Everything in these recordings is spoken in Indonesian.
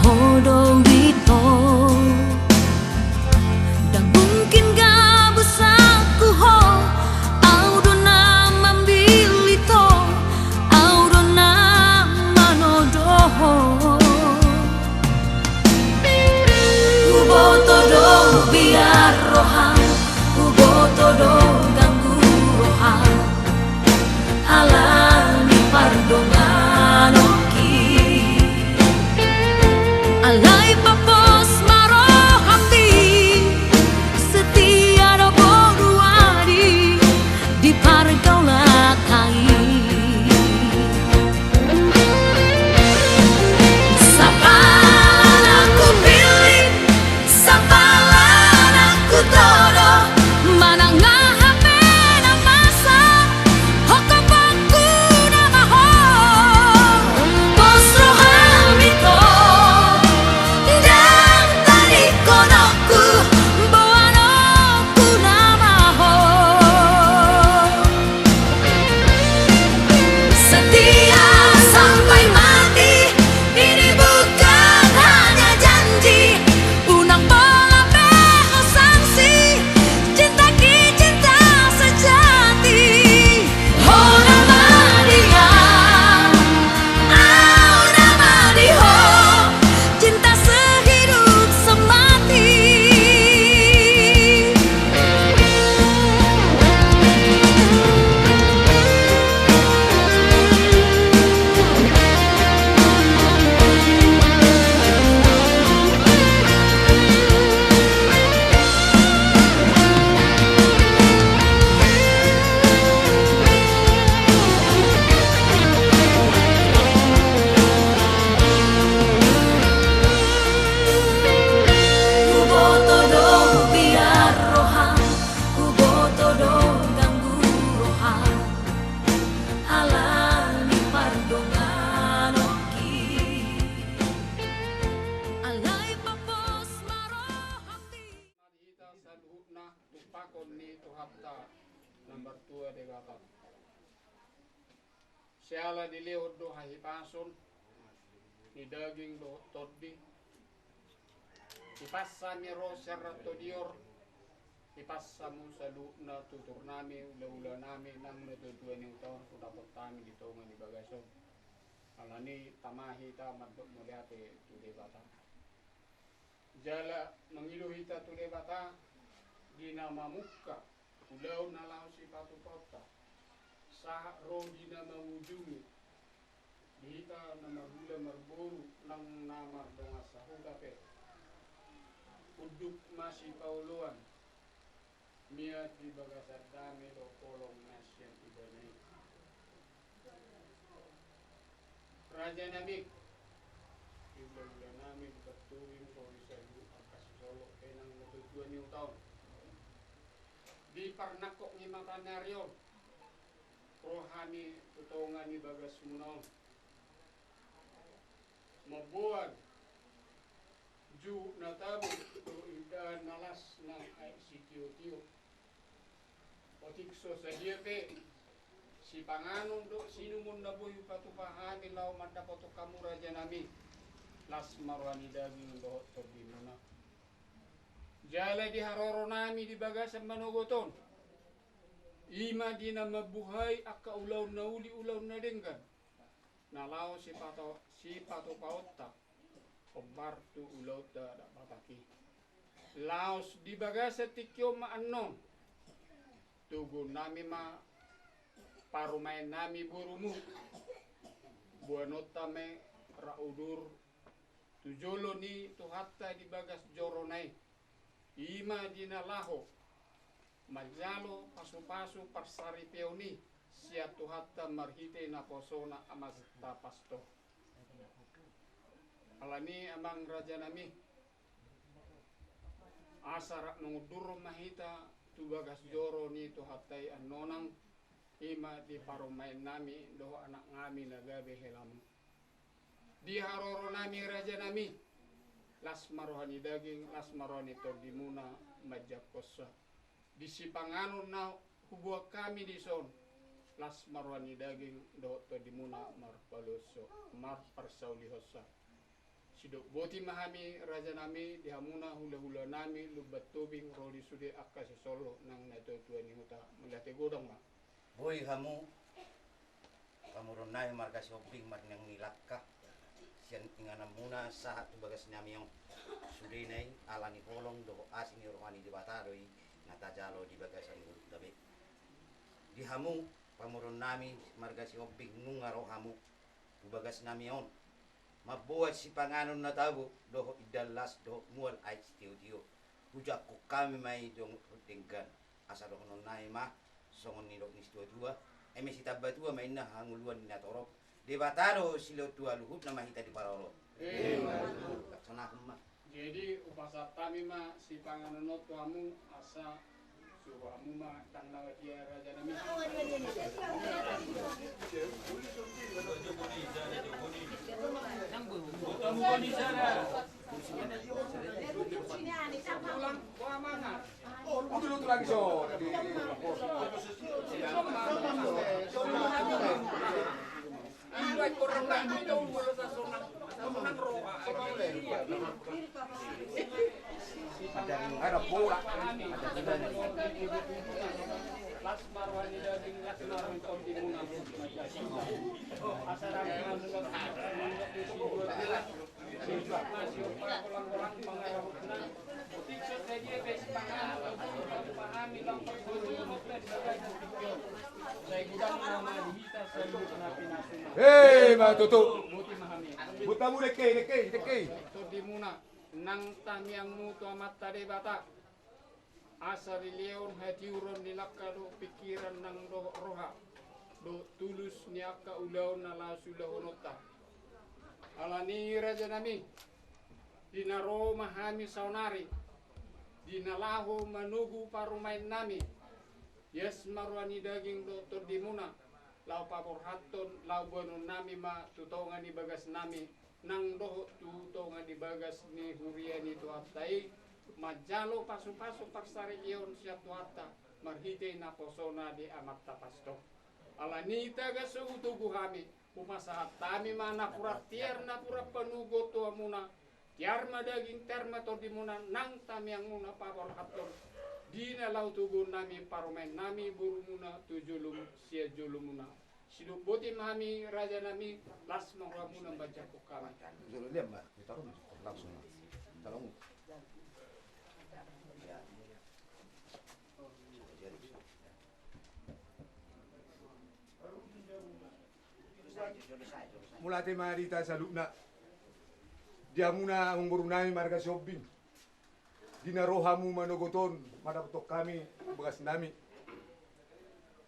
hodo wito dan mungkin gak busaku ho audona mambilito audona manodoho uboto do biar rohan uboto do ganggu rohan alani pardongan oki alai papos maro hati setia do boduadi di pargaulah kai sapalan aku pilih sapalan aku todo mana ngahape na masa hokapaku na maho posro hamito dan tadi konoku boanoku na maho setia sampai mati ini bukan hanya janji unang bola beo sanksi cinta ki cinta sejati oh nama dia oh nama dia cinta sehidup semati uboto do biar rohan uboto do ganggu rohan alani pardongan oki alai papos maro hati Kita saluhna tupakon ni tuhatta nomor 2 de gata. Siala dilihod do hahipason ni daging do toddi. Ipassa ni roser to dior. Ipassa mo saluhna tutur nami ula-ula nami nang natutuan yung taon kung dapat kami dito nga ni bagaso. Alani tamahi ta madok muliate tu de bata. Jala mangiluhita tule bata dina mamukka ulaw na lang si patu kota sa ro dina mawujumi dita na marhula marburu nang namar donga sa hudape uduk masih pauluan miat di bagasar dami do kolong nasyan ibani Raja Nabi Ibla namin patuwin ko sa akas solo kenang natutuan yung taon. Di parnakok ni makanaryo. Rohani tutungan ni bagas munaw. Mabuwan. Ju na tabo to idaan nalas ng ay si Tiyo-Tiyo. Otikso sa diyape. Si panganon do sino mo nabuhi patupahan ilaw madapat to kamu Raja Nabi. Las marwani daging dohot tobi muna. Jala di haroro nami di bagasan manugoton. Ima di na mabuhay akka ulaw na uli-ulaw na denggan. Nalaw si pato paotta. Obartu ulaw da pataki. Laos di bagasan tikyo maano. Tugo nami ma parumain nami burumu. Buanota me raudur tujolo ni tuhatta di bagas joronai ima dinalaho majalo pasu-pasu parsari peoni sia tuhatta marhite na posona amazta pasto alani amang Raja Nami asara mengudur mahita tu bagas joro ni tuhattai annonang ima di parumain nami doho anak ngami nagabe helam di haroro nami Raja Nami las marohani daging las marohani tordimuna majakosa di sipanganon na hubuak kami di son las marwani daging do tordimuna marpaluso marparsaulihosa Sidok boti mahami raja nami dihamuna hula-hula nami lubat tubing rodi sude akka sesolo nang nato tuan huta melate godong ma. Boy hamu pamuron na yung marka shopping mat nang nilakka siyan ingana muna sa bagas nami yung sudinay alani holong do asin ni rohani di bataroi natajalo di bagas ang tabi di hamu pamuron nami marga shopping ngungaro hamu bagas nami yon mabuhat si panganon na tabo do idalas do mual ay tiyo hujak ko kami may dong tinggan asa do non nai ma songon ni ni tua eme si tabatua may na hanguluan ni natorop de bataro silo tua luhut na mahita di parolo sana ma Jadi upasa kami ma si panganonot kamu asa suruh kamu ma tanggal dia raja nami. Pulang bawa mana? Oh, luto lagi so. Ay, kurang lang dito wala sa sunang roa. Ada bola. Las marwani daging las marwani tom di muna. Asara mga kulang-kulang pangarap na. Tiksot na dia besi pangalan pahami lang pagdulunok na dibagay ng tikyo. Sa gudang nama dihita sa luto na pinasuna. Hei, matutu. Buti mahami. Buta mu dekei. Ito di muna. Nang tamiang mutu amat tade bata. Asari leon hatiuron nilakado pikiran ng roha. Do tulus niaka ulaw na lasula honota. Alani raja nami. Dinaro mahami saunari. Dinalaho manugu parumain nami. Yes marwani daging doktor di muna. Lau pabor haton, lau bono nami ma tutongan di bagas nami. Nang doho tutongan di bagas ni hurian itu aptai. Majalo pasu-pasu paksari ion siap tuata. Marhite na posona di amat tapasto. Alanita gaso utugu kami. Umasahat tami mana pura tiar na pura penugo tua muna. Tiar daging terma to di muna nang tami yang muna pabor haton. Dina lau tugu nami parumen nami buru muna tujulum sia julum muna. Sidup boti mami raja nami las muna baca kukala. Sudah lihat mbak, ditaruh langsung. Tolong. Mulate marita sa luna. Dia muna ang burunami marga shopping. Dinarohamu manogoton, madapatok kami, bagas nami.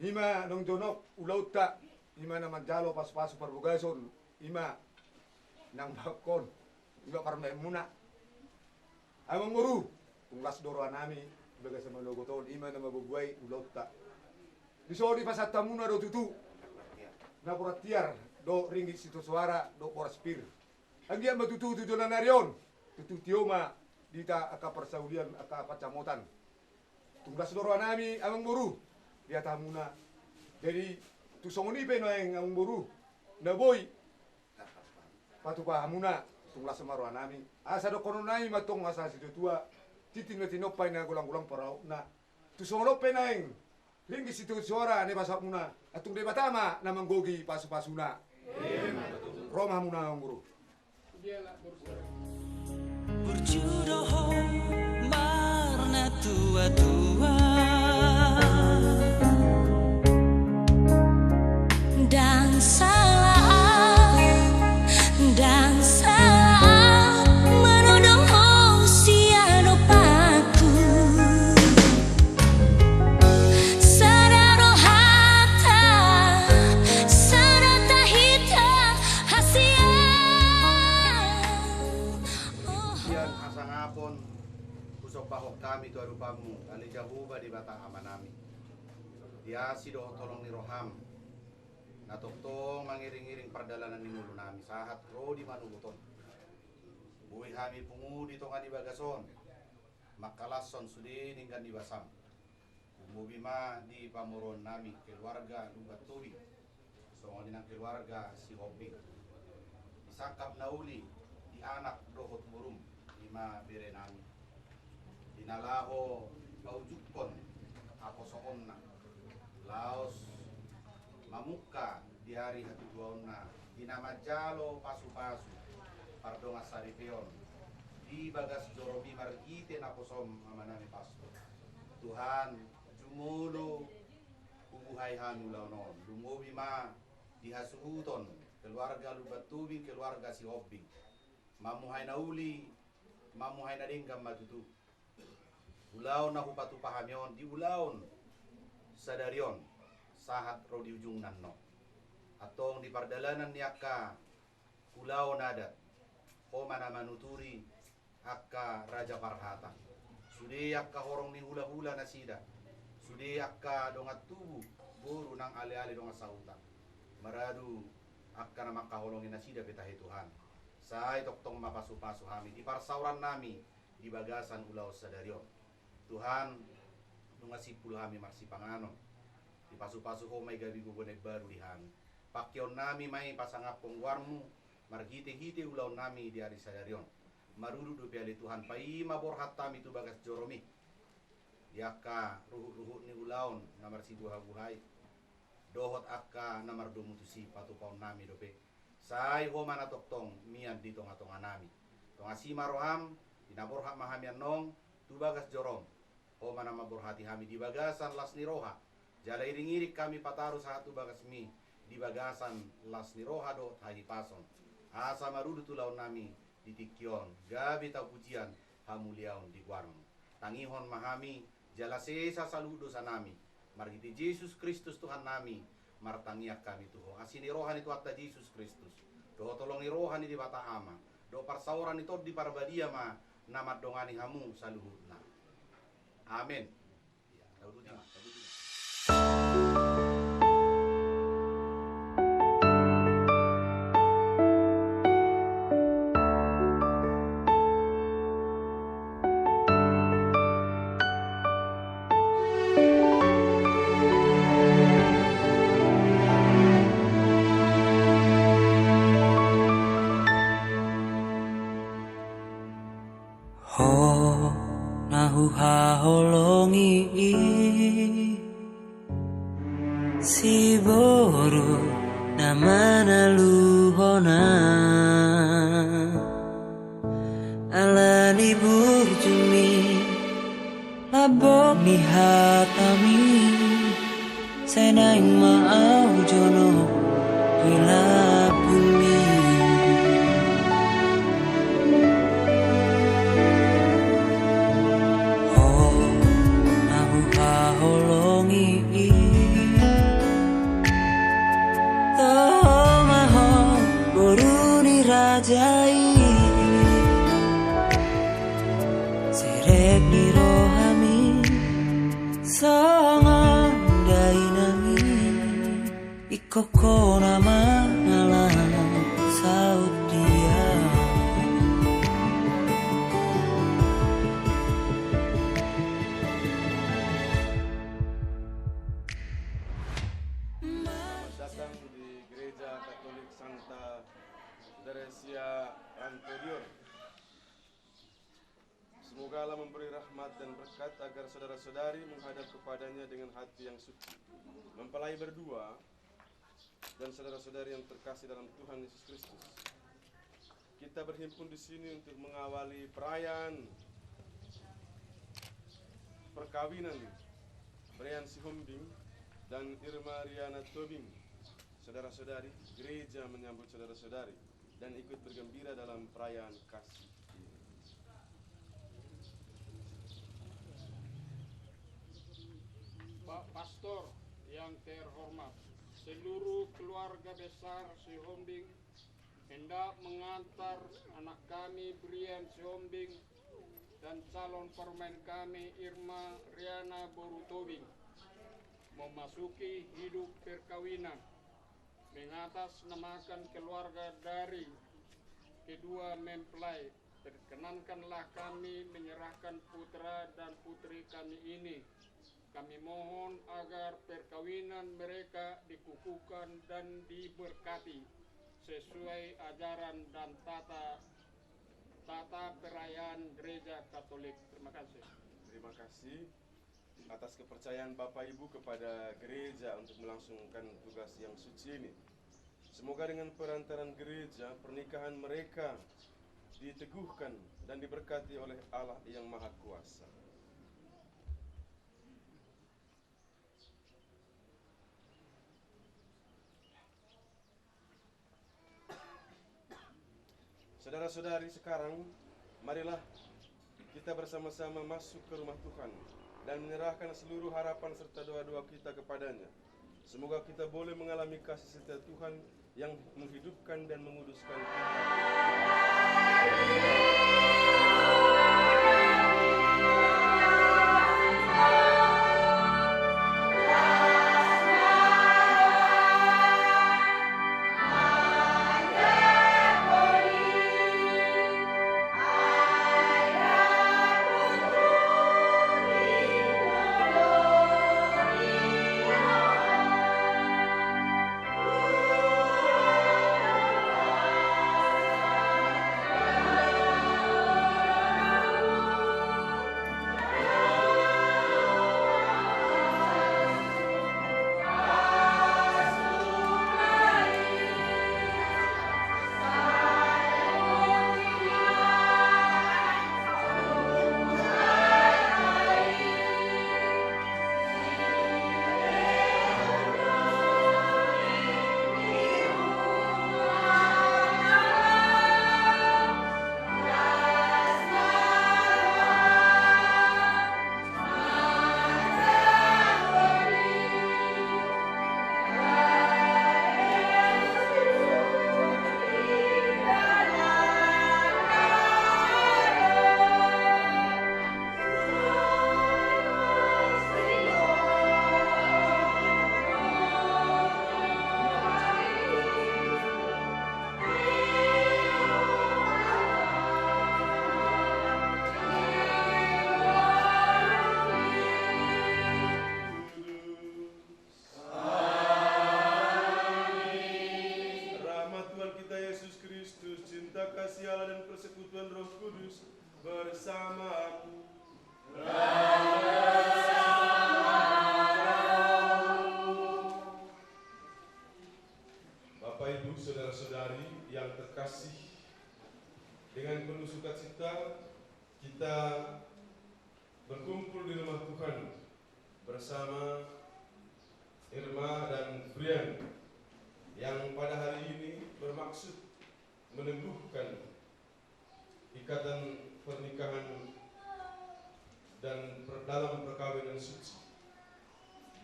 Ima nung donok, ulaut ta, ima naman jalo pas-paso parbugason, ima nang bakon, ima parmay muna. Amang muru, kung las doroan nami, bagas sa manogoton, ima na mabubuhay, ulaut ta. Disodi pasata muna do tutu, na puratiar, do ringgit situ suara, do poraspir. Ang diyan matututo na nariyon, tututioma, dita aka persaulian aka pacamotan. Tunggas doroan nami, amang muru, dia muna. Jadi tusong ni peno yang ang buru na boy patupa muna tunglas samaruan nami. Asa do kono nami matong asa situ tua titin na tinopay na gulang-gulang parao na tusong lo penang ringgi situ suara ne basa muna atung de batama na manggogi pasu-pasuna. Roma muna ang buru. Dia lah berusaha. Berjudoh marna tua-tua Dan salah menuduh siano paku Sadaro hata Sarata hita hasia siyan asa ngapon kusok pahok kami tu arupamu ali jahuba di batang amanami dia sido tolong ni roham natoktong mangiring-iring perdalanan ni mulu nami sahat ro di manuguton buhi kami pungudi tongan di bagason makalason sudi ninggan di basam bima di pamuron nami keluarga lugat tuwi songo dinang keluarga si hobi disangkap nauli di anak dohot murum lima berenami dinalaho paujukon aposoonna laos mamuka di hari hatuduaonna dinamajalo pasu-pasu pardonga saripeon di bagas jorobi margite naposom amanami pastor Tuhan jumulu ubuhay hanulaonon lumobi ma dihasuhuton keluarga lubatubing keluarga si hobbing mamuhay na uli mamuhay na dinggam matutu ulaon na hupatu pahamion di ulaon sadarion sahat ro di ujung nanno atong di pardalanan ni akka ulaon adat o mana manuturi akka raja parhata sudi akka horong ni hula-hula na sida sudi akka dongat tubu buru nang ale-ale dongat sauta maradu akka na makaholongin na sida betahe Tuhan say toktong mapasu-pasu hami di parsauran nami di bagasan ulaw sadarion Tuhan nungasipul hami marsipanganon di pasu-pasu ho may gabi gugonek baru di hami pakyon nami may pasangapong warmu margite-gite ulaw nami di hari sadarion marudu piali Tuhan pai maborhat tami tu bagas joromi yaka ruhut-ruhut ni ulaon namar si buhay dohot akka namar dumutusi patupaon nami dope say ho mana toktong mian di tonga-tonga nami tonga si maroham dinaborhat mahamian nong tu bagas jorom ho mana maborhati hami di bagasan las niroha jala iring-irik kami pataru satu bagas mi di bagasan las niroha do tahi pason asa marudu tulaon nami di tikyon gabi tau pujian hamuliaon di warung tangihon mahami jala sesa saludo sa nami margiti Yesus Kristus Tuhan nami martangiak kami tuho asini rohani tu atta Yesus Kristus do tolong rohani di bata ama do parsauran itu di parbadia ma namat dongani hamu saluhutna amin ya taududi. Haholongi si boru namana luhona alani burjumi labok ni hatami senaing maau jono wila bumi rajai serek di rohami sangat dainami ikoko nama alam saut dia datang di Gereja Katolik Santa Teresia Antonion. Semoga Allah memberi rahmat dan berkat agar saudara-saudari menghadap kepadanya dengan hati yang suci, mempelai berdua dan saudara-saudari yang terkasih dalam Tuhan Yesus Kristus. Kita berhimpun di sini untuk mengawali perayaan perkawinan Brian Sihombing dan Irma Riana Tobing. Saudara-saudari, gereja menyambut saudara-saudari dan ikut bergembira dalam perayaan kasih ini. Pak Pastor yang terhormat, seluruh keluarga besar Sihombing hendak mengantar anak kami Brian Sihombing dan calon permain kami Irma Riana Borutobing memasuki hidup perkawinan mengatasnamakan keluarga dari kedua mempelai. Perkenankanlah kami menyerahkan putra dan putri kami ini. Kami mohon agar perkawinan mereka dikukuhkan dan diberkati sesuai ajaran dan tata tata perayaan Gereja Katolik. Terima kasih. Terima kasih atas kepercayaan Bapak Ibu kepada gereja untuk melangsungkan tugas yang suci ini. Semoga dengan perantaran gereja, pernikahan mereka diteguhkan dan diberkati oleh Allah yang Maha Kuasa. Saudara-saudari, sekarang marilah kita bersama-sama masuk ke rumah Tuhan dan menyerahkan seluruh harapan serta doa-doa kita kepadanya. Semoga kita boleh mengalami kasih setia Tuhan yang menghidupkan dan menguduskan kita.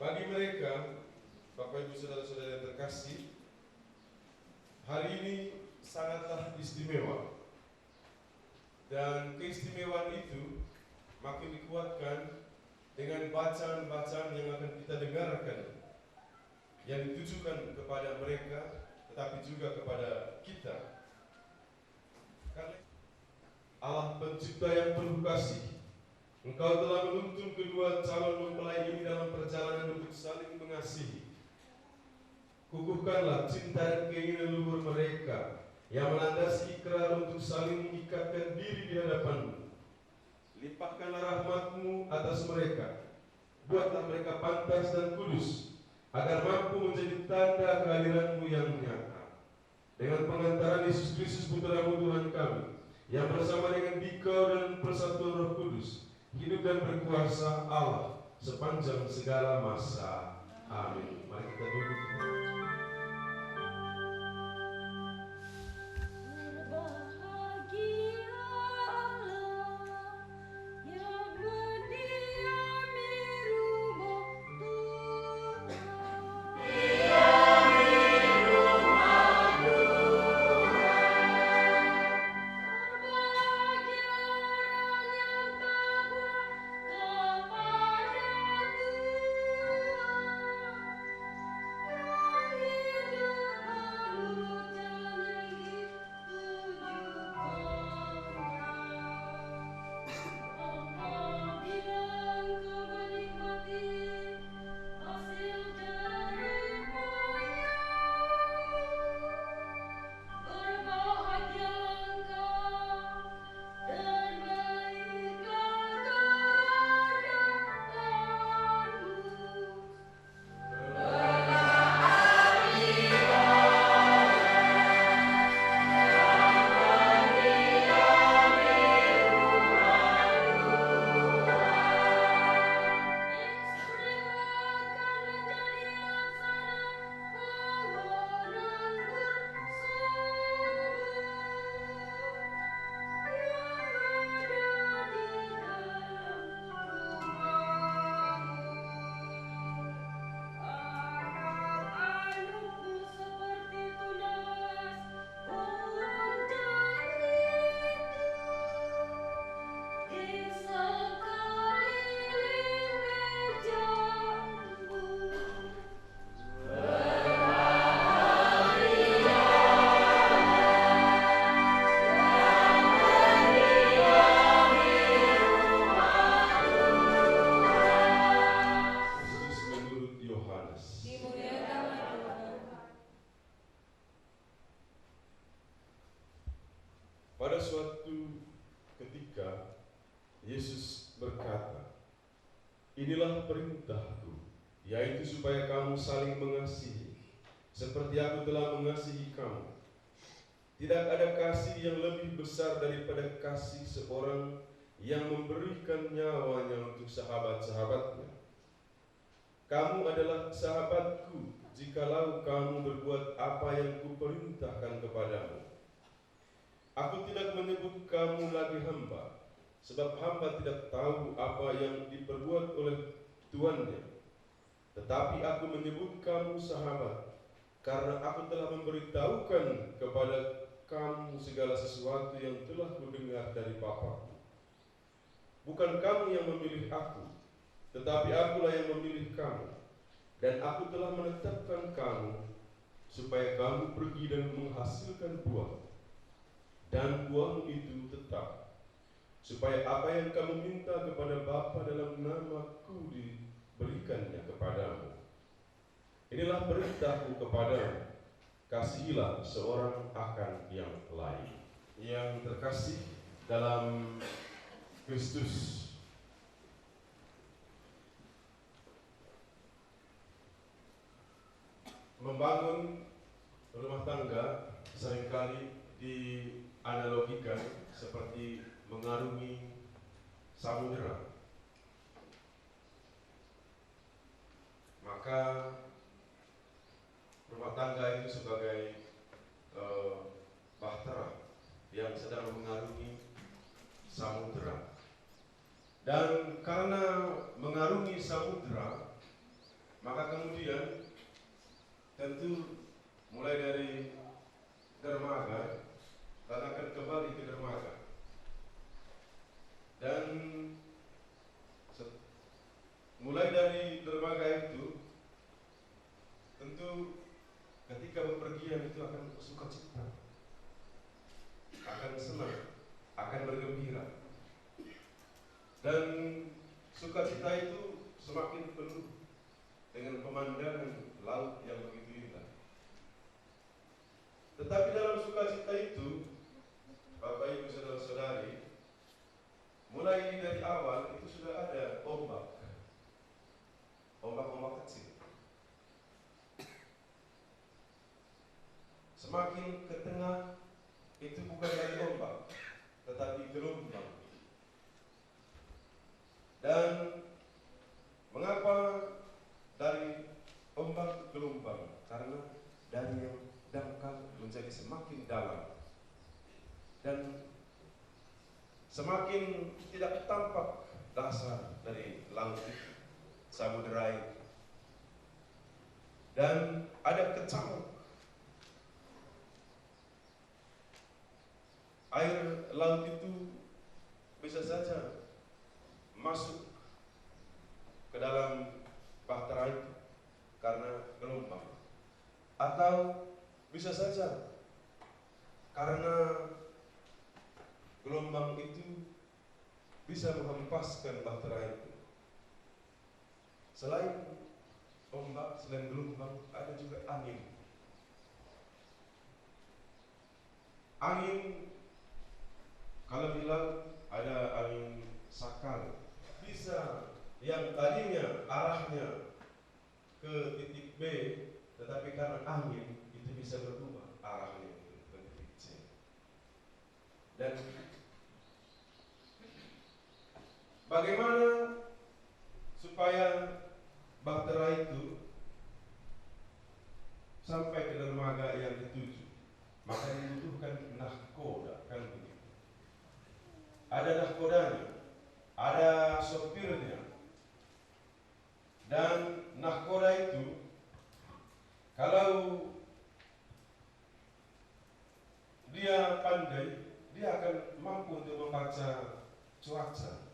Bagi mereka, Bapak Ibu Saudara-saudara yang terkasih, hari ini sangatlah istimewa. Dan keistimewaan itu makin dikuatkan dengan bacaan-bacaan yang akan kita dengarkan, yang ditujukan kepada mereka, tetapi juga kepada kita. Karena Allah Pencipta yang penuh kasih, Engkau telah menuntun kedua calon mempelai ini dalam perjalanan untuk saling mengasihi. Kukuhkanlah cinta dan keinginan luhur mereka yang melandasi ikrar untuk saling mengikatkan diri di hadapan-Mu. Limpahkanlah rahmat-Mu atas mereka. Buatlah mereka pantas dan kudus, agar mampu menjadi tanda kehadiran-Mu yang nyata. Dengan pengantaran Yesus Kristus Putra-Mu Tuhan kami, yang bersama dengan Dikau dan persatuan Roh Kudus, hidup dan berkuasa Allah sepanjang segala masa. Amin. Mari kita duduk. Kepada Tuhan Pada suatu ketika Yesus berkata, "Inilah perintahku, yaitu supaya kamu saling mengasihi, seperti aku telah mengasihi kamu. Tidak ada kasih yang lebih besar daripada kasih seorang yang memberikan nyawanya untuk sahabat-sahabatnya. Kamu adalah sahabatku jikalau kamu berbuat apa yang kuperintahkan kepadamu. Aku tidak menyebut kamu lagi hamba, sebab hamba tidak tahu apa yang diperbuat oleh tuannya. Tetapi aku menyebut kamu sahabat, karena aku telah memberitahukan kepada kamu segala sesuatu yang telah kudengar dari Bapa. Bukan kamu yang memilih aku, tetapi akulah yang memilih kamu. Dan aku telah menetapkan kamu, supaya kamu pergi dan menghasilkan buah. Dan buahmu itu tetap, supaya apa yang kamu minta kepada Bapa dalam namaku diberikannya kepadamu. Inilah perintahku kepadamu, kasihilah seorang akan yang lain." Yang terkasih dalam Kristus, membangun rumah tangga seringkali dianalogikan seperti mengarungi samudera. Maka rumah tangga itu sebagai bahtera yang sedang mengarungi samudera. Dan karena mengarungi samudera, maka kemudian tentu mulai dari dermaga dan akan kembali ke dermaga. Dan mulai dari dermaga itu, tentu ketika bepergian itu akan sukacita, akan senang, akan bergembira. Dan sukacita itu semakin penuh dengan pemandangan laut yang begitu indah. Tetapi dalam sukacita itu, Bapak Ibu saudara-saudari, mulai dari awal itu sudah ada ombak-ombak kecil. Semakin ke tengah itu bukan dari ombak, tetapi gelombang. Dan mengapa dari ombak gelombang? Karena dari yang dangkal menjadi semakin dalam dan semakin tidak tampak dasar dari laut itu, samudera itu. Dan ada kecamuk. Air laut itu bisa saja masuk ke dalam bahtera itu karena gelombang, atau bisa saja karena gelombang itu bisa menghempaskan bahtera itu. Selain ombak, selain gelombang, ada juga angin. Angin, kalau di laut ada angin sakal, bisa yang tadinya arahnya ke titik B, tetapi karena angin itu bisa berubah arahnya ke titik C. Dan bagaimana supaya bahtera itu sampai ke dermaga yang dituju? Maka dibutuhkan nahkoda, kan begitu. Ada nahkodanya, ada sopirnya. Dan nahkoda itu, kalau dia pandai, dia akan mampu untuk membaca cuaca.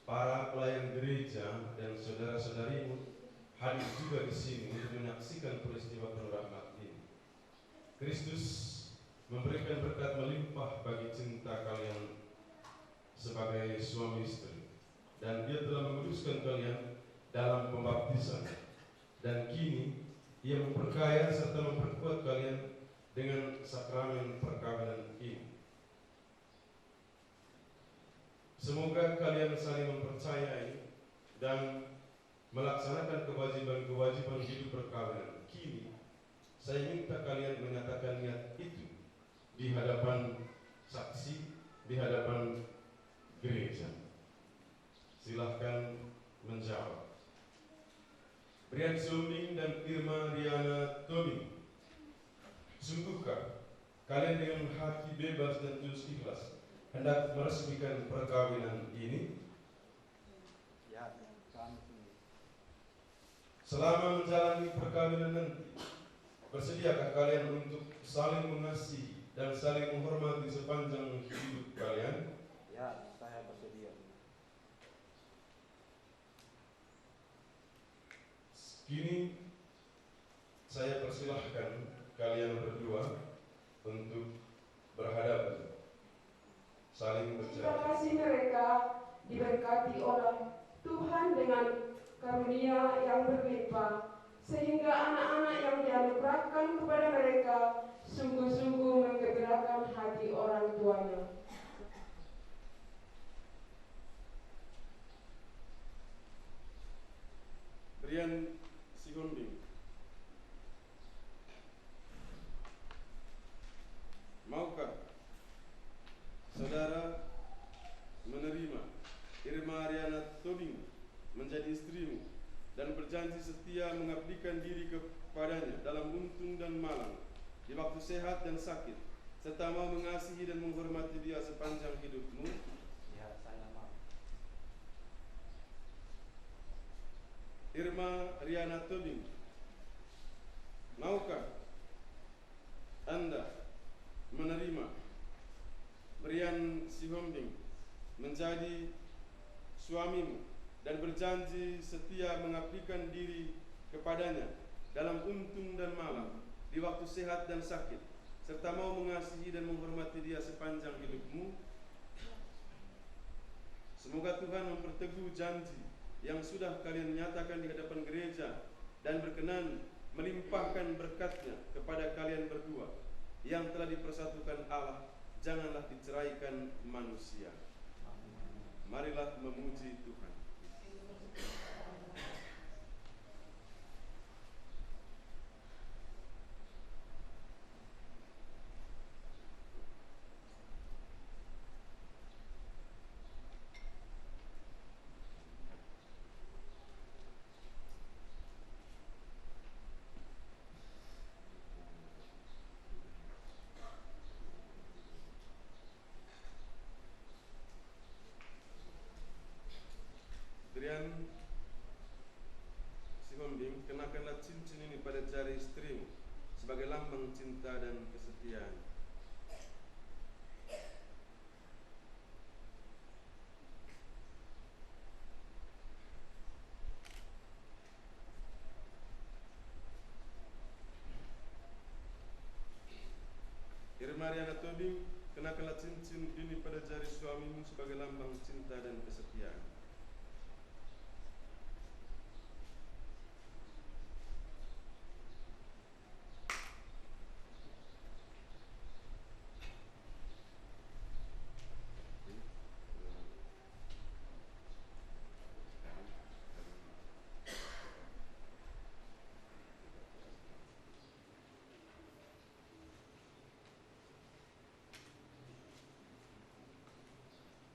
para pelayan gereja dan saudara-saudarimu hadir juga di sini untuk menyaksikan peristiwa penuh rahmat ini. Kristus memberikan berkat melimpah bagi cinta kalian sebagai suami istri, dan Dia telah menguduskan kalian dalam pembaptisan, dan kini Ia memperkaya serta memperkuat kalian dengan sakramen perkawinan ini. Semoga kalian saling mempercayai dan melaksanakan kewajiban-kewajiban hidup perkawinan. Kini, saya minta kalian menyatakan niat itu di hadapan saksi, di hadapan gereja. Silahkan menjawab. Brian Sumbing dan Irma Riana Toming, sungguhkah kalian dengan hati bebas dan tulus ikhlas hendak meresmikan perkawinan ini? Ya, kami. Selama menjalani perkawinan nanti, bersediakah kalian untuk saling mengasihi dan saling menghormati sepanjang hidup kalian? Ya, saya bersedia. Kini saya persilahkan kalian berdua untuk berhadapan, saling Terima berjalan. kasih mereka diberkati oleh Tuhan dengan karunia yang berlimpah, sehingga anak-anak yang dianugerahkan kepada mereka sungguh-sungguh menggembirakan hati orang tuanya. Brian Sihombing, maukah saudara menerima Irma Ariana Tobing menjadi istrimu dan berjanji setia mengabdikan diri kepadanya dalam untung dan malang, di waktu sehat dan sakit, serta mau mengasihi dan menghormati dia sepanjang hidupmu? Ya, saya mau. Irma Riana Tobing, maukah Anda menerima Brian Sihombing menjadi suamimu dan berjanji setia mengabdikan diri kepadanya dalam untung dan malang, di waktu sehat dan sakit, serta mau mengasihi dan menghormati dia sepanjang hidupmu? Semoga Tuhan memperteguh janji yang sudah kalian nyatakan di hadapan gereja dan berkenan melimpahkan berkat-Nya kepada kalian berdua yang telah dipersatukan Allah, janganlah diceraikan manusia. Marilah memuji Tuhan. Brian Sihombing, kenakanlah cincin ini pada jari istrimu sebagai lambang cinta dan kesetiaan. Irma Riana Tobing, kenakanlah cincin ini pada jari suamimu sebagai lambang cinta dan kesetiaan.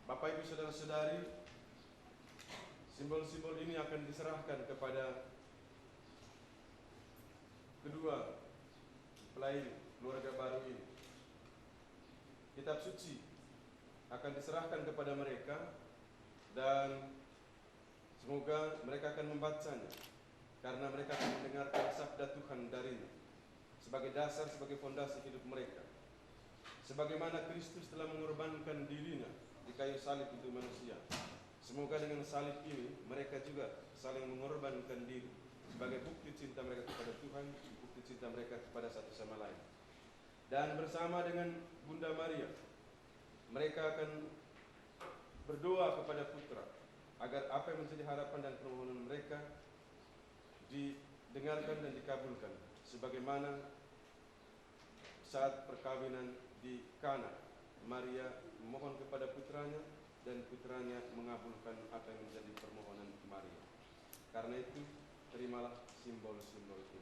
Bapak Ibu Saudara-saudari, simbol-simbol ini akan diserahkan kepada kedua mempelai keluarga baru ini. Kitab suci akan diserahkan kepada mereka dan semoga mereka akan membacanya, karena mereka akan mendengarkan sabda Tuhan darinya sebagai dasar, sebagai fondasi hidup mereka. Sebagaimana Kristus telah mengorbankan dirinya di kayu salib untuk manusia, Semoga dengan salib ini mereka juga saling mengorbankan diri sebagai bukti cinta mereka kepada Tuhan, bukti cinta mereka kepada satu sama lain. Dan bersama dengan Bunda Maria, mereka akan berdoa kepada Putra agar apa yang menjadi harapan dan permohonan mereka didengarkan dan dikabulkan, sebagaimana saat perkawinan di Kana, Maria memohon kepada putranya dan putranya mengabulkan apa yang menjadi permohonan Maria. Karena itu, terimalah simbol-simbol ini.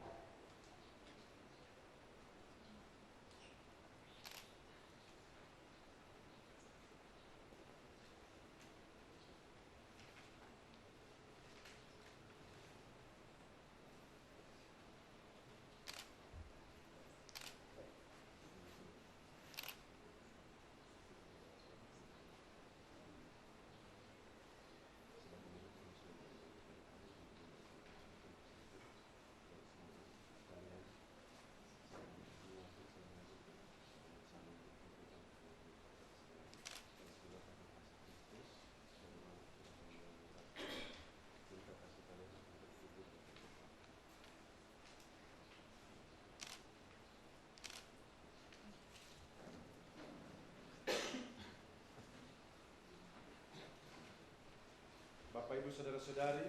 Bapak Ibu Saudara-saudari,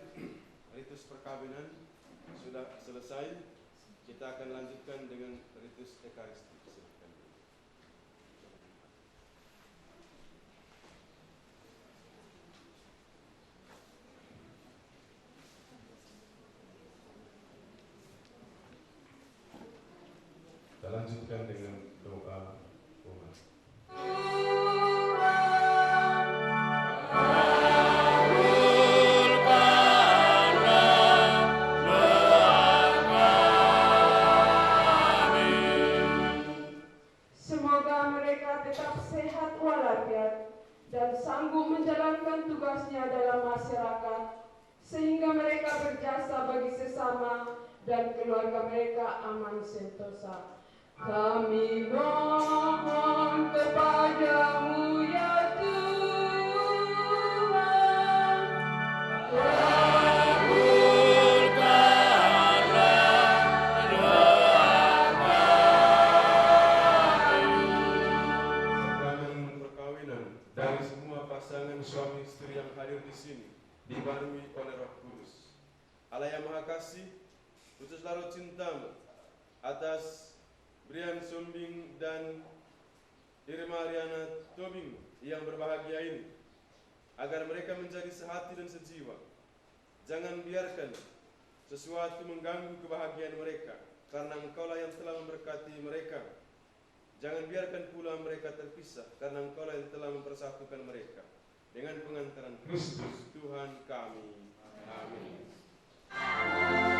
ritus perkawinan sudah selesai. Kita akan lanjutkan dengan ritus Ekaristi. Silakan. Kita lanjutkan dengan doa umat. Semoga mereka tetap sehat walafiat dan sanggup menjalankan tugasnya dalam masyarakat, sehingga mereka berjasa bagi sesama dan keluarga mereka aman sentosa. Kami mohon kepadamu ya Tuhan, Sakramen perkawinan dari semua pasangan suami istri yang hadir di sini dibarui oleh Roh Kudus. Allah yang Maha Kasih, putuslah roh cintamu atas Brian Sombing dan Irma Ariana Tobing yang berbahagia ini, agar mereka menjadi sehati dan sejiwa. Jangan biarkan sesuatu mengganggu kebahagiaan mereka, karena Engkaulah yang telah memberkati mereka. Jangan biarkan pula mereka terpisah, karena Engkaulah yang telah mempersatukan mereka. Dengan pengantaran Kristus Tuhan kami. Amin. Amin.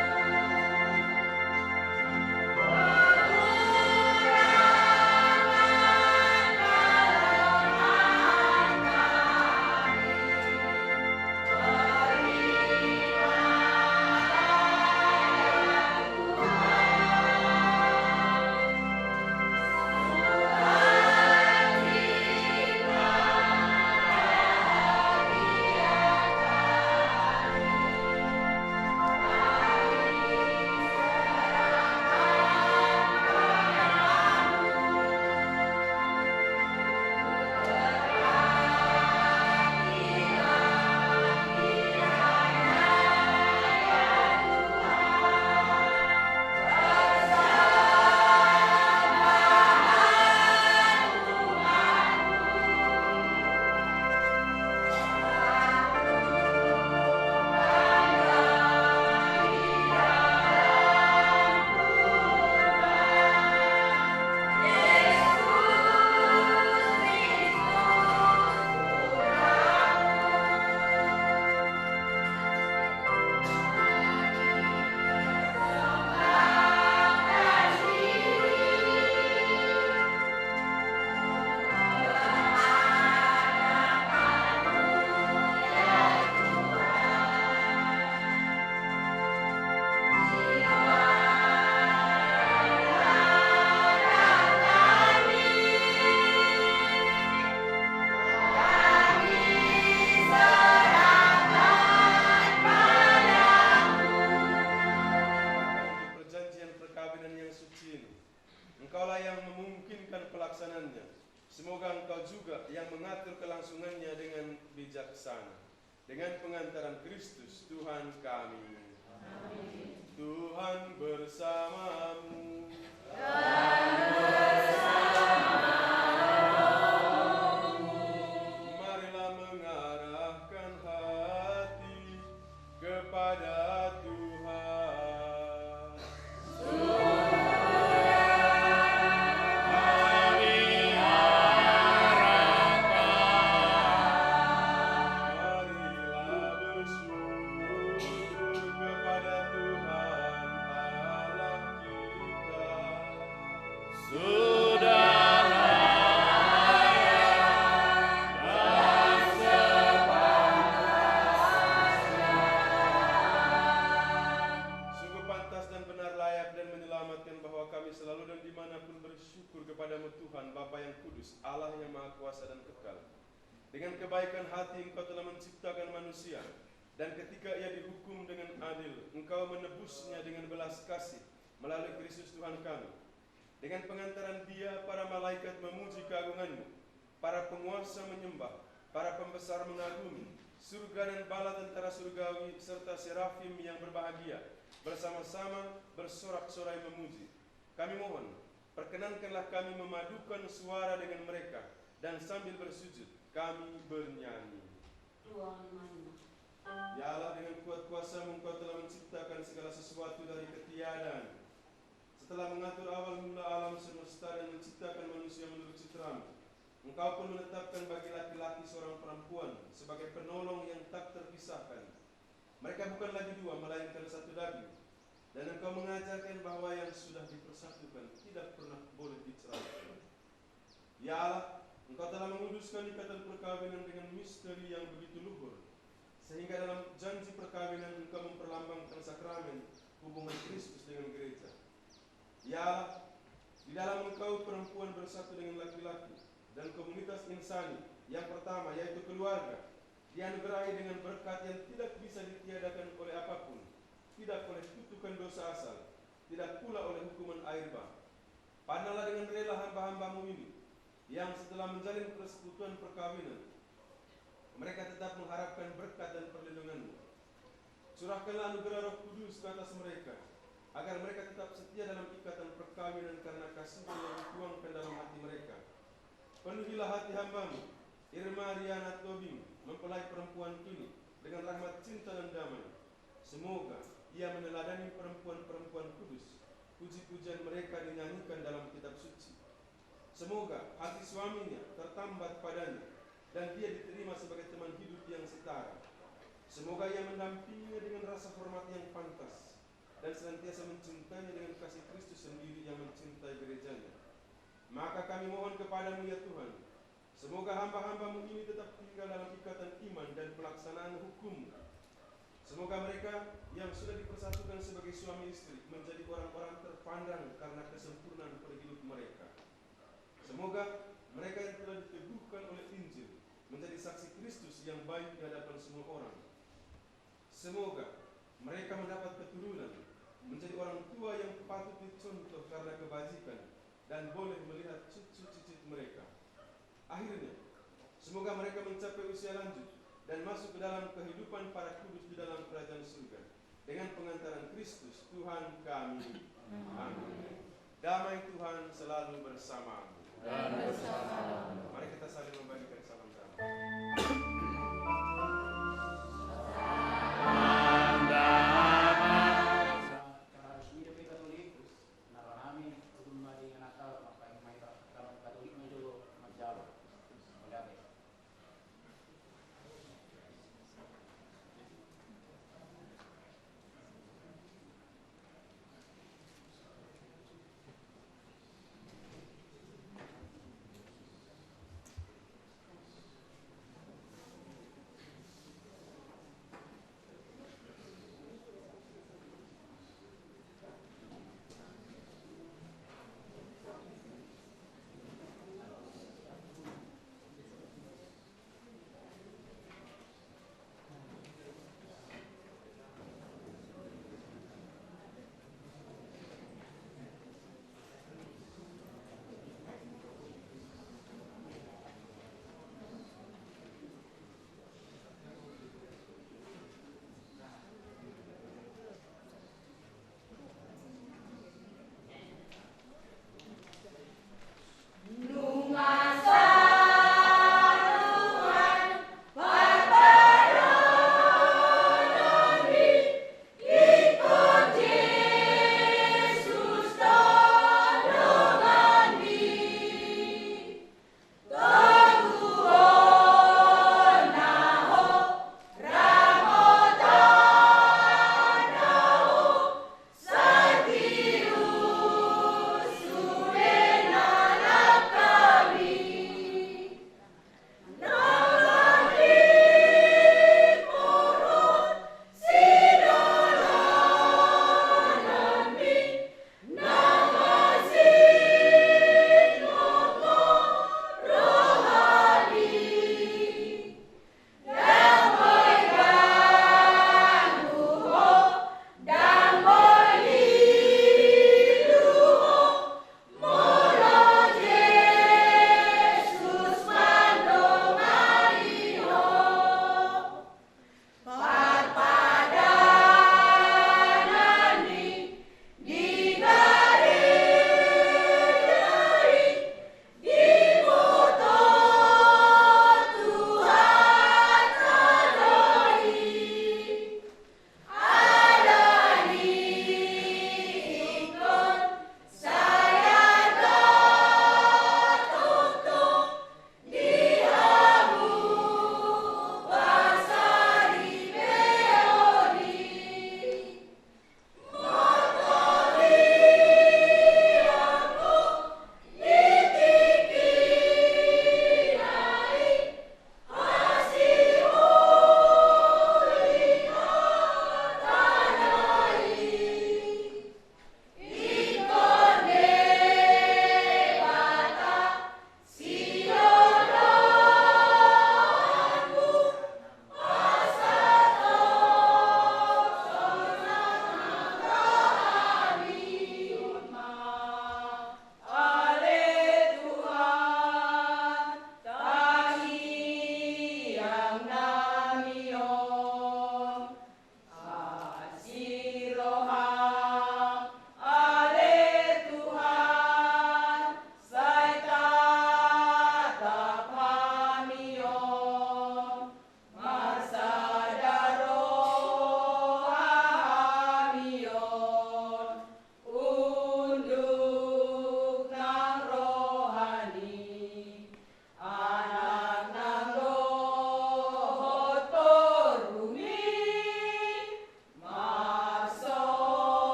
menjalannya dengan bijaksana. Dengan pengantaran Kristus Tuhan kami. Amin. Tuhan bersamamu. Marilah mengarahkan hati kepada Tuhan. Marilah bersyukur kepada Tuhan Allah kita. Sungguh pantas dan benar, layak dan menyelamatkan bahwa kami selalu dan dimanapun bersyukur kepadamu Tuhan, Bapa yang kudus, Allah yang maha kuasa dan kekal. Dengan kebaikan hati Engkau telah menciptakan manusia, dan ketika ia dihukum dengan adil, Engkau menebusnya dengan belas kasih melalui Kristus Tuhan kami. Dengan pengantaran Dia, para malaikat memuji keagungan-Mu, para penguasa menyembah, para pembesar mengagumi, surga dan bala tentara surgawi serta serafim yang berbahagia bersama-sama bersorak-sorai memuji. Kami mohon, perkenankanlah kami memadukan suara dengan mereka, dan sambil bersujud kami bernyanyi. Ya Allah, dengan kuat kuasa-Mu Engkau telah menciptakan segala sesuatu dari ketiadaan. Setelah mengatur awal mula alam semesta dan menciptakan manusia menurut citra-Mu, Engkau pun menetapkan bagi laki-laki seorang perempuan sebagai penolong yang tak terpisahkan. Mereka bukan lagi dua, melainkan satu daging. Dan Engkau mengajarkan bahwa yang sudah dipersatukan tidak pernah boleh diceraikan. Ya Allah, Engkau telah menguduskan ikatan perkawinan dengan misteri yang begitu luhur, sehingga dalam janji perkawinan Engkau memperlambangkan sakramen hubungan Kristus dengan gereja. Ya Allah, di dalam Engkau perempuan bersatu dengan laki-laki, dan komunitas insani yang pertama, yaitu keluarga, dianugerahi dengan berkat yang tidak bisa ditiadakan oleh apapun, tidak oleh kutukan dosa asal, tidak pula oleh hukuman air bah. Pandanglah dengan rela hamba-hamba-Mu ini, yang setelah menjalin persekutuan perkawinan, mereka tetap mengharapkan berkat dan perlindungan-Mu. Curahkanlah anugerah Roh Kudus ke atas mereka, agar mereka tetap setia dalam ikatan perkawinan karena kasih-Mu yang dituangkan dalam hati mereka. Penuhilah hati hamba-Mu, Irma Riana Tobing, mempelai perempuan ini, dengan rahmat cinta dan damai. Semoga ia meneladani perempuan-perempuan kudus, puji-pujian mereka dinyanyikan dalam kitab suci. Semoga hati suaminya tertambat padanya, dan dia diterima sebagai teman hidup yang setara. Semoga ia mendampinginya dengan rasa hormat yang pantas, dan senantiasa mencintainya dengan kasih Kristus sendiri yang mencintai gerejanya. Maka kami mohon kepadamu ya Tuhan, semoga hamba-hamba-Mu ini tetap tinggal dalam ikatan iman dan pelaksanaan hukum. Semoga mereka yang sudah dipersatukan sebagai suami istri menjadi orang-orang terpandang karena kesempurnaan perhidup mereka. Semoga mereka yang telah diteguhkan oleh Injil menjadi saksi Kristus yang baik di hadapan semua orang. Semoga mereka mendapat keturunan, menjadi orang tua yang patut dicontoh karena kebajikan, dan boleh melihat cucu-cucu mereka. Akhirnya, semoga mereka mencapai usia lanjut dan masuk ke dalam kehidupan para kudus di dalam kerajaan surga. Dengan pengantaran Kristus Tuhan kami. Amin. Damai Tuhan selalu bersamamu. Dan bersamamu. Mari kita saling membagikan salam damai.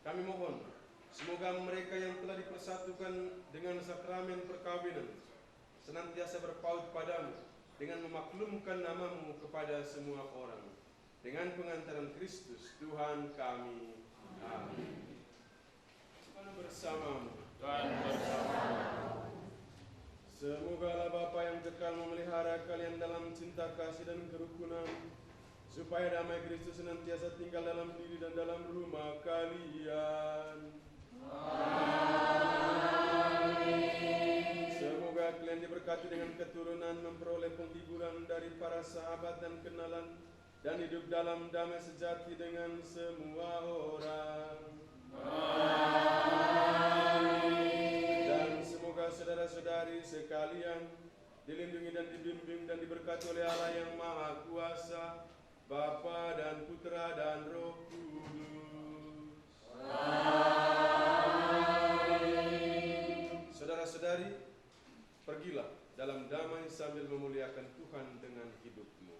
Kami mohon, semoga mereka yang telah dipersatukan dengan sakramen perkawinan senantiasa berpaut padamu dengan memaklumkan namamu kepada semua orang. Dengan pengantaran Kristus Tuhan kami. Amin. Tuhan bersamamu. Tuhan bersamamu. Semoga Allah Bapa yang kekal memelihara kalian dalam cinta kasih dan kerukunan, supaya damai Kristus senantiasa tinggal dalam diri dan dalam rumah kalian. Amin. Semoga kalian diberkati dengan keturunan, memperoleh penghiburan dari para sahabat dan kenalan, dan hidup dalam damai sejati dengan semua orang. Amin. Dan semoga saudara-saudari sekalian dilindungi dan dibimbing dan diberkati oleh Allah yang Maha Kuasa, Bapa dan Putra dan Roh Kudus. Amin. Saudara-saudari, pergilah dalam damai sambil memuliakan Tuhan dengan hidupmu.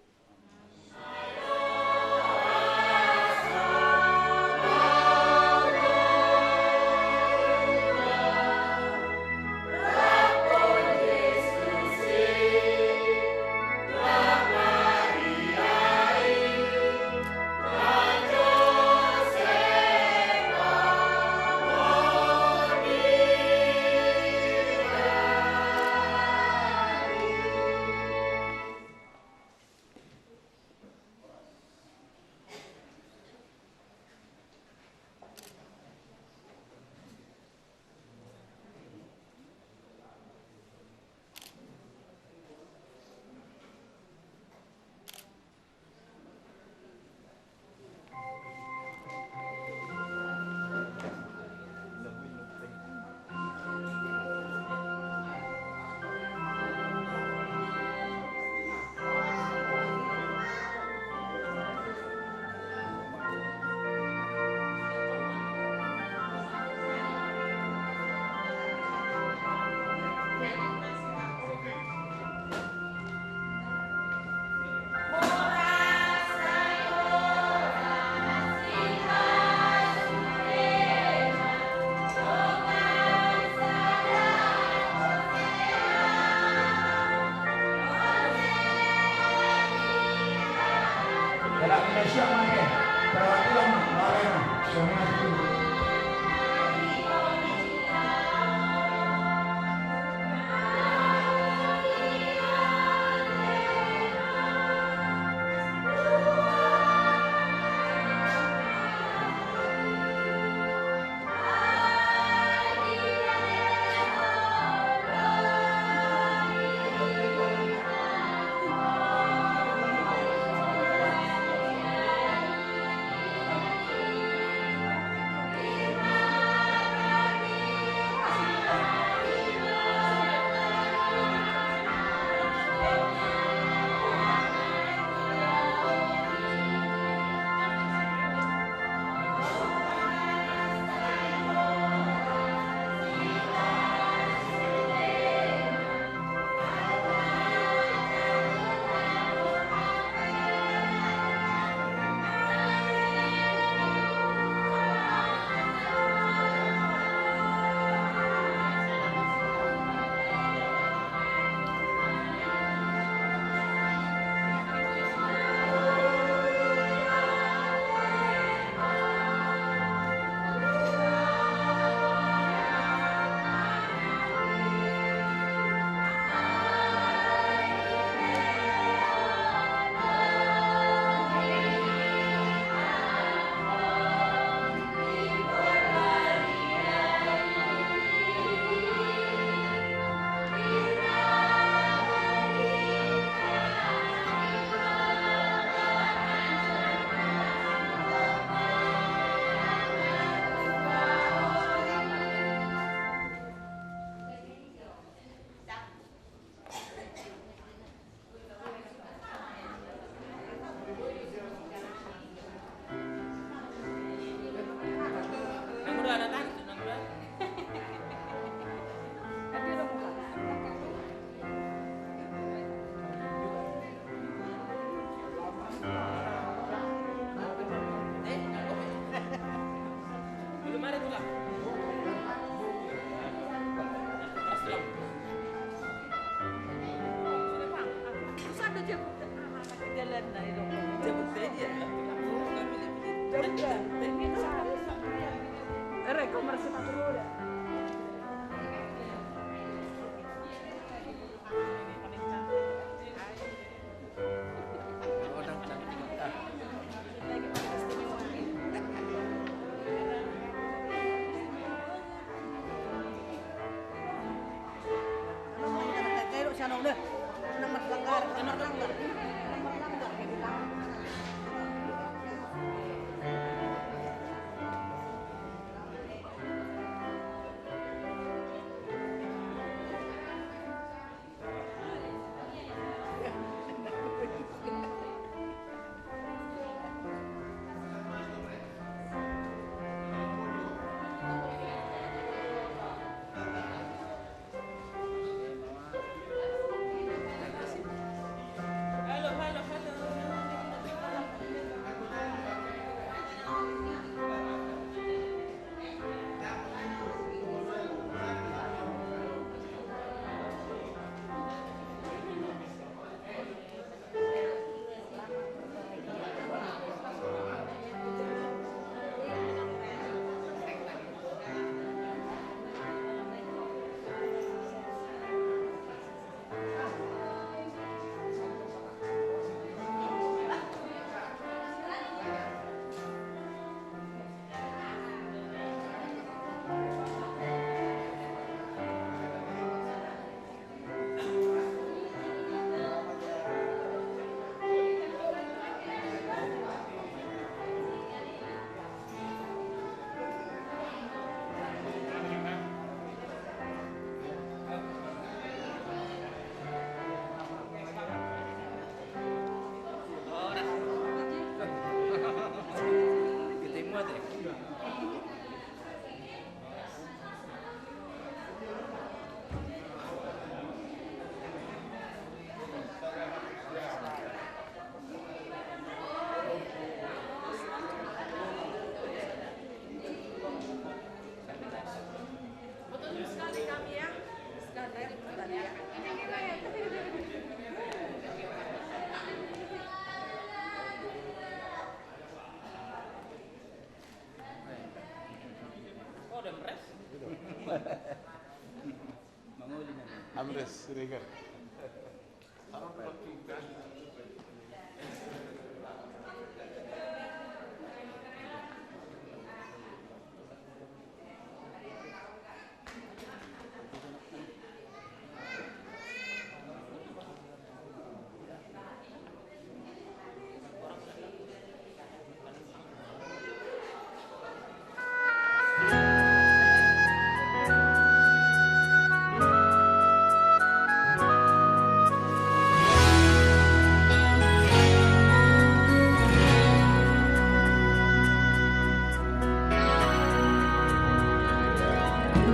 Amres Siregar.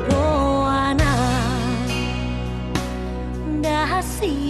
Boana dahasi